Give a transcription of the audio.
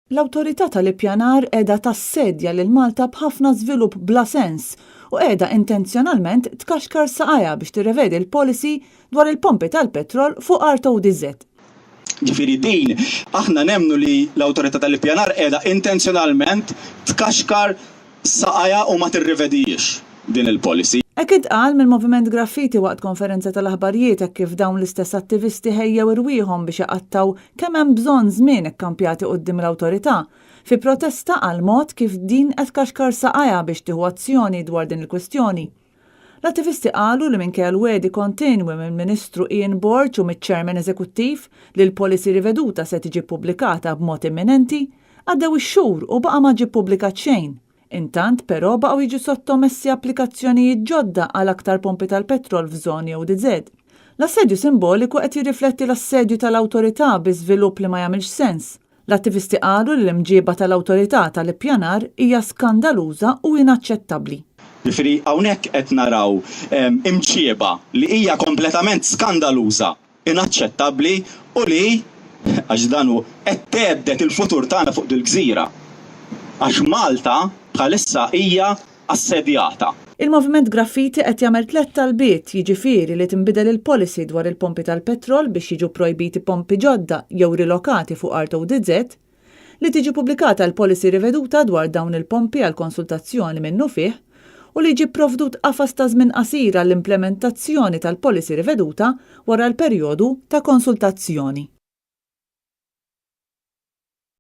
L-awtorità tal-ippjanar qiegħda tassedja lil Malta b'ħafna żvilupp bla sens u qiegħda intenzjonalment tkaxkar saqajja biex tirrevedi l-policy dwar il-pompi tal-petrol fuq RTODZ. Ġifieri din aħna nemmnu li l-awtorità tal-ippjanar qiegħda intenzjonalment tkaxkar saqajja u ma tirrivedix din il-policy. Hekk intqal mill-Moviment Graffiti waqt konferenza tal-aħbarijiet hekk kif dawn l-istess attivisti ħejjew irwieħhom biex jaqattaw kemm hemm bżonn żmien ikkampjati quddiem l-awtorità fi protesta għal mod kif din qed tkaxkar saqajja biex tieħu azzjoni dwar din il-kwistjoni. L-attivisti qalu li minkejja l-wedi kontinwi mill-Ministru Ian Borch u miċ-Chairman Eżekuttiv li l-policy riveduta se tiġi pubblikata b'mod imminenti, għaddew ix-xhur u baqa' ma ġie ppubblikat xejn. Intant però baqgħu jiġu sottomessi applikazzjonijiet ġodda għal aktar pompi tal-petrol f'żoni ODZ. L-assedju simboliku qed jirrifletti l-assedju tal-awtorità bi żvilupp li ma jagħmilx sens. L-attivisti qalu li l-imġieba tal-awtorità tal-ippjanar hija skandaluża u inaċċettabbli. Ġifieri hawnhekk qed naraw imġieba li hija kompletament skandaluża, inaċċettabbli u li għax dan hu qed tgħeddet il-futur tagħna fuq il-gżira. Għax Malta bħalissa hija assedjata. Il-Moviment Graffiti qed jagħmel 3 talbiet jiġifieri li tinbidel il-policy dwar il-pompi tal-petrol biex jiġu projbiti pompi ġodda jew rilokati fuq RTODZ, li tiġi pubblikata l-policy riveduta dwar dawn il-pompi għal konsultazzjoni minnu fih u li jiġi provdut qafas ta' żmien qasir għall-implementazzjoni tal-policy riveduta wara l-perjodu ta' konsultazzjoni.